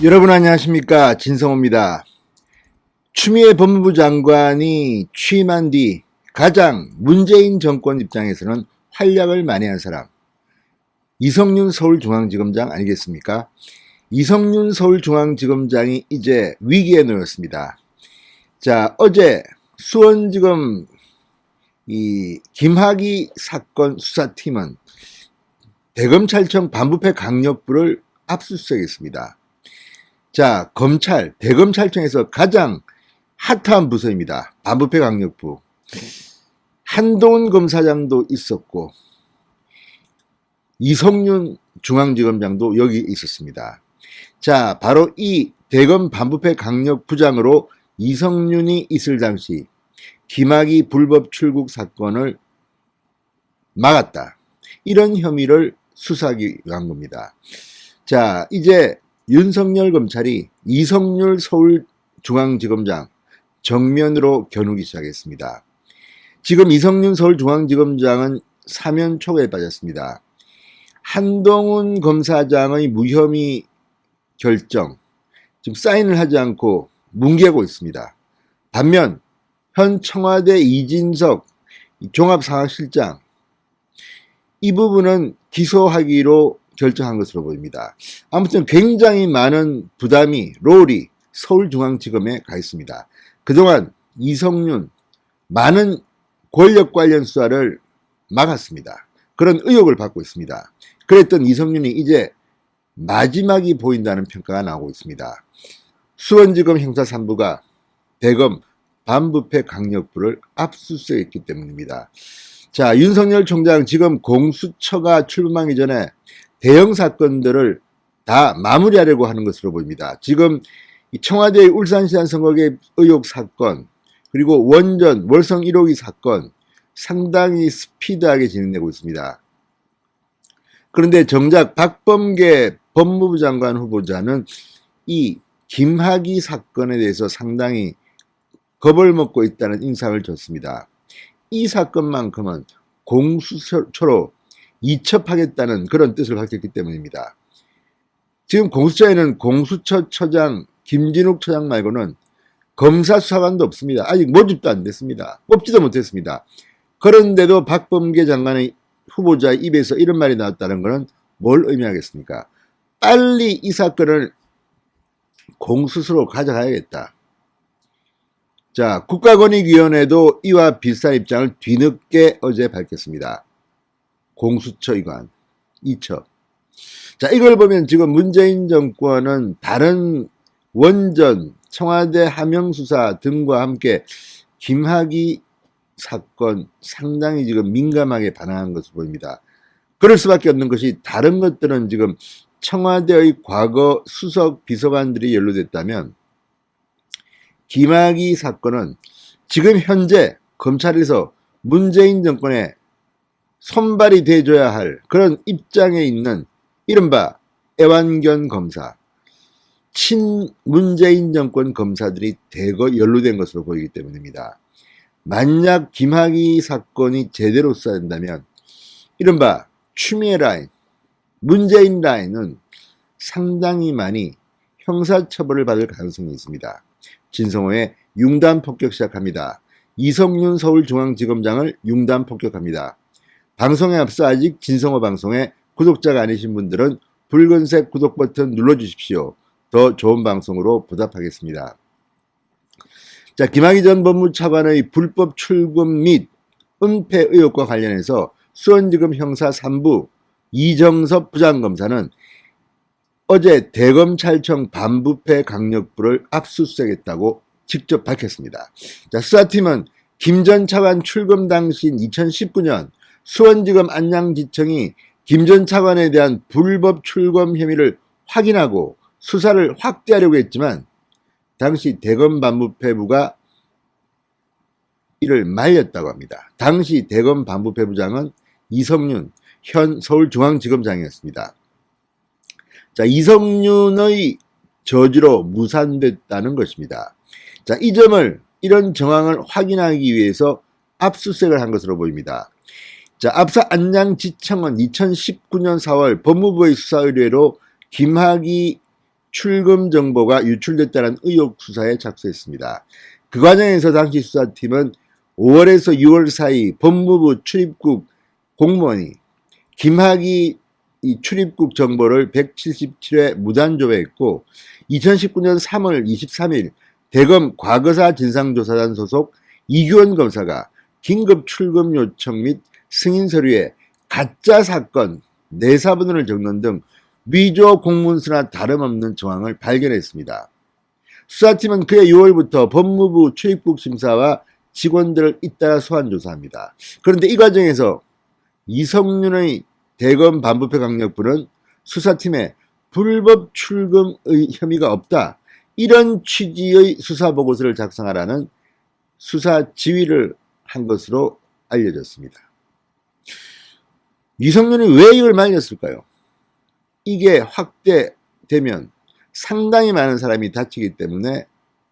여러분 안녕하십니까, 진성호입니다. 추미애 법무부 장관이 취임한 뒤 가장 문재인 정권 입장에서는 활약을 많이 한 사람, 이성윤 서울중앙지검장 아니겠습니까? 이성윤 서울중앙지검장이 이제 위기에 놓였습니다. 자, 어제 수원지검 이 김학의 사건 수사팀은 대검찰청 반부패 강력부를 압수수색했습니다. 자, 검찰, 대검찰청에서 가장 핫한 부서입니다. 반부패 강력부. 한동훈 검사장도 있었고 이성윤 중앙지검장도 여기 있었습니다. 자, 바로 이 대검 반부패 강력부장으로 이성윤이 있을 당시 김학의 불법 출국 사건을 막았다, 이런 혐의를 수사하기 위한 겁니다. 자, 이제 윤석열 검찰이 이성윤 서울중앙지검장 정면으로 겨누기 시작했습니다. 지금 이성윤 서울중앙지검장은 사면 초과에 빠졌습니다. 한동훈 검사장의 무혐의 결정, 지금 사인을 하지 않고 뭉개고 있습니다. 반면 현 청와대 이진석 종합상황실장, 이 부분은 기소하기로 결정한 것으로 보입니다. 아무튼 굉장히 많은 부담이, 롤이 서울중앙지검에 가 있습니다. 그동안 이성윤 많은 권력 관련 수사를 막았습니다. 그런 의혹을 받고 있습니다. 그랬던 이성윤이 이제 마지막이 보인다는 평가가 나오고 있습니다. 수원지검 형사 3부가 대검 반부패 강력부를 압수수색했기 때문입니다. 자, 윤석열 총장 지금 공수처가 출범하기 전에 대형 사건들을 다 마무리하려고 하는 것으로 보입니다. 지금 청와대의 울산시장 선거개 의혹 사건, 그리고 원전 월성 1호기 사건 상당히 스피드하게 진행되고 있습니다. 그런데 정작 박범계 법무부 장관 후보자는 이 김학의 사건에 대해서 상당히 겁을 먹고 있다는 인상을 줬습니다. 이 사건만큼은 공수처로 이첩하겠다는 그런 뜻을 밝혔기 때문입니다. 지금 공수처에는 공수처처장 김진욱 처장 말고는 검사수사관도 없습니다. 아직 모집도 안 됐습니다. 뽑지도 못했습니다. 그런데도 박범계 장관의 후보자 입에서 이런 말이 나왔다는 것은 뭘 의미하겠습니까? 빨리 이 사건을 공수처로 가져가야겠다. 자, 국가권익위원회도 이와 비슷한 입장을 뒤늦게 어제 밝혔습니다. 공수처 이관, 이첩. 자, 이걸 보면 지금 문재인 정권은 다른 원전, 청와대 하명수사 등과 함께 김학의 사건 상당히 지금 민감하게 반응한 것으로 보입니다. 그럴 수밖에 없는 것이, 다른 것들은 지금 청와대의 과거 수석 비서관들이 연루됐다면 김학의 사건은 지금 현재 검찰에서 문재인 정권에 손발이 돼줘야 할 그런 입장에 있는 이른바 애완견 검사, 친문재인 정권 검사들이 대거 연루된 것으로 보이기 때문입니다. 만약 김학의 사건이 제대로 수사된다면 이른바 추미애 라인, 문재인 라인은 상당히 많이 형사처벌을 받을 가능성이 있습니다. 진성호의 융단 폭격 시작합니다. 이성윤 서울중앙지검장을 융단 폭격합니다. 방송에 앞서 아직 진성호 방송에 구독자가 아니신 분들은 붉은색 구독 버튼 눌러주십시오. 더 좋은 방송으로 보답하겠습니다. 자, 김학의 전 법무차관의 불법 출금 및 은폐 의혹과 관련해서 수원지검 형사 3부 이정섭 부장검사는 어제 대검찰청 반부패 강력부를 압수수색했다고 직접 밝혔습니다. 자, 수사팀은 김 전 차관 출금 당시인 2019년 수원지검 안양지청이 김 전 차관에 대한 불법 출금 혐의를 확인하고 수사를 확대하려고 했지만 당시 대검 반부패부가 이를 말렸다고 합니다. 당시 대검 반부패부장은 이성윤 현 서울중앙지검장이었습니다. 자, 이성윤의 저지로 무산됐다는 것입니다. 자, 이 점을, 이런 정황을 확인하기 위해서 압수수색을 한 것으로 보입니다. 자, 앞서 안양지청은 2019년 4월 법무부의 수사 의뢰로 김학의 출금 정보가 유출됐다는 의혹 수사에 착수했습니다. 그 과정에서 당시 수사팀은 5월에서 6월 사이 법무부 출입국 공무원이 김학의 이 출입국 정보를 177회 무단 조회했고 2019년 3월 23일 대검 과거사 진상조사단 소속 이규원 검사가 긴급 출금 요청 및 승인 서류에 가짜 사건 내사번호를 적는 등 위조 공문서나 다름없는 정황을 발견했습니다. 수사팀은 그해 6월부터 법무부 출입국 심사와 직원들을 잇따라 소환 조사합니다. 그런데 이 과정에서 이성윤의 대검 반부패 강력부는 수사팀에 불법 출금의 혐의가 없다, 이런 취지의 수사보고서를 작성하라는 수사 지휘를 한 것으로 알려졌습니다. 이성윤이 왜 이걸 말렸을까요? 이게 확대되면 상당히 많은 사람이 다치기 때문에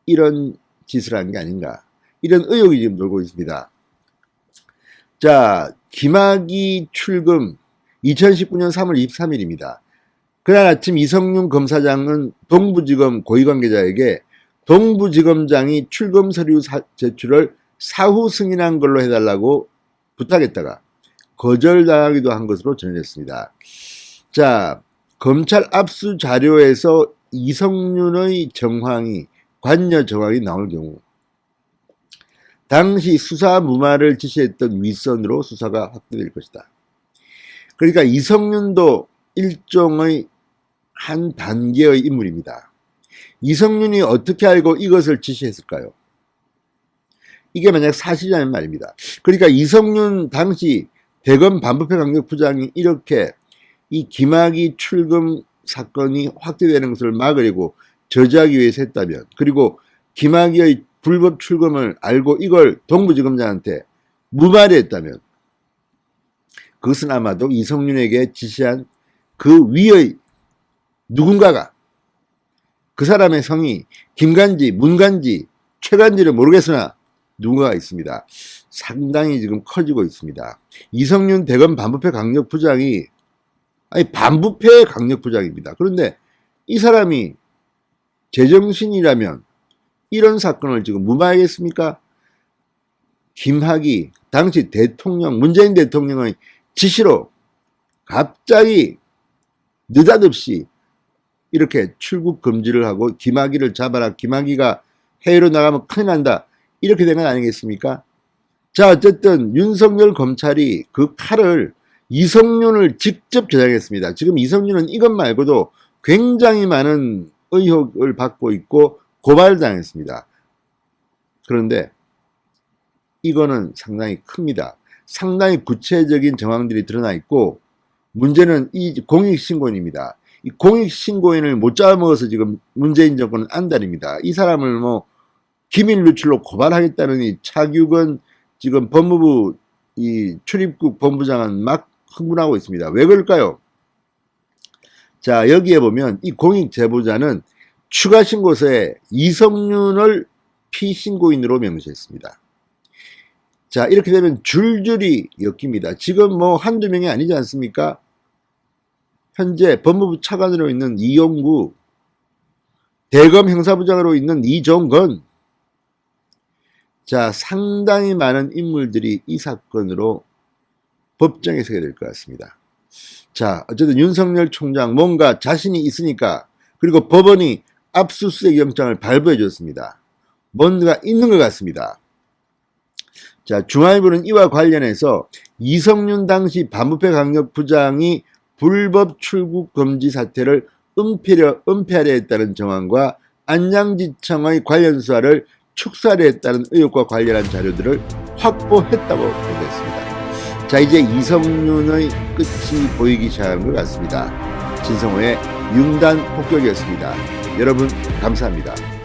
이런 짓을 한 게 아닌가, 이런 의혹이 지금 돌고 있습니다. 자, 김학의 출금 2019년 3월 23일입니다. 그날 아침 이성윤 검사장은 동부지검 고위관계자에게 동부지검장이 출금 서류 제출을 사후 승인한 걸로 해달라고 부탁했다가 거절당하기도 한 것으로 전해졌습니다. 자, 검찰 압수 자료에서 이성윤의 정황이, 관여 정황이 나올 경우 당시 수사 무마를 지시했던 윗선으로 수사가 확대될 것이다. 그러니까 이성윤도 일종의 한 단계의 인물입니다. 이성윤이 어떻게 알고 이것을 지시했을까요? 이게 만약 사실이라는 말입니다. 그러니까 이성윤 당시 대검 반부패 강력부장이 이렇게 이 김학의 출금 사건이 확대되는 것을 막으려고 저지하기 위해서 했다면, 그리고 김학의의 불법 출금을 알고 이걸 동부지검장한테 무마를 했다면 그것은 아마도 이성윤에게 지시한 그 위의 누군가가, 그 사람의 성이 김간지, 문간지, 최간지를 모르겠으나 누군가가 있습니다. 상당히 지금 커지고 있습니다. 이성윤 대검 반부패 강력부장이, 아니 반부패 강력부장입니다. 그런데 이 사람이 제정신이라면 이런 사건을 지금 무마하겠습니까? 김학의 당시 대통령, 문재인 대통령의 지시로 갑자기 느닷없이 이렇게 출국 금지를 하고 김학의를 잡아라, 김학의가 해외로 나가면 큰일 난다, 이렇게 된 건 아니겠습니까? 자, 어쨌든 윤석열 검찰이 그 칼을 이성윤을 직접 저장했습니다. 지금 이성윤은 이것 말고도 굉장히 많은 의혹을 받고 있고 고발당했습니다. 그런데 이거는 상당히 큽니다. 상당히 구체적인 정황들이 드러나 있고, 문제는 이 공익신고인입니다. 이 공익신고인을 못 잡아먹어서 지금 문재인 정권은 안달입니다. 이 사람을 뭐 기밀 누출로 고발하겠다느니 차규근 지금 법무부 이 출입국 본부장은 막 흥분하고 있습니다. 왜 그럴까요? 자, 여기에 보면 이 공익제보자는 추가 신고서에 이성윤을 피신고인으로 명시했습니다. 자, 이렇게 되면 줄줄이 엮입니다. 지금 뭐 한두 명이 아니지 않습니까? 현재 법무부 차관으로 있는 이용구, 대검 형사부장으로 있는 이종건, 자, 상당히 많은 인물들이 이 사건으로 법정에 서게 될 것 같습니다. 자, 어쨌든 윤석열 총장 뭔가 자신이 있으니까, 그리고 법원이 압수수색 영장을 발부해 줬습니다. 뭔가 있는 것 같습니다. 자, 중앙일보는 이와 관련해서 이성윤 당시 반부패 강력부장이 불법 출국 금지 사태를 은폐하려 했다는 정황과 안양지청의 관련 수사를 축소하려 했다는 의혹과 관련한 자료들을 확보했다고 보도했습니다. 자, 이제 이성윤의 끝이 보이기 시작한 것 같습니다. 진성호의 융단 폭격이었습니다. 여러분 감사합니다.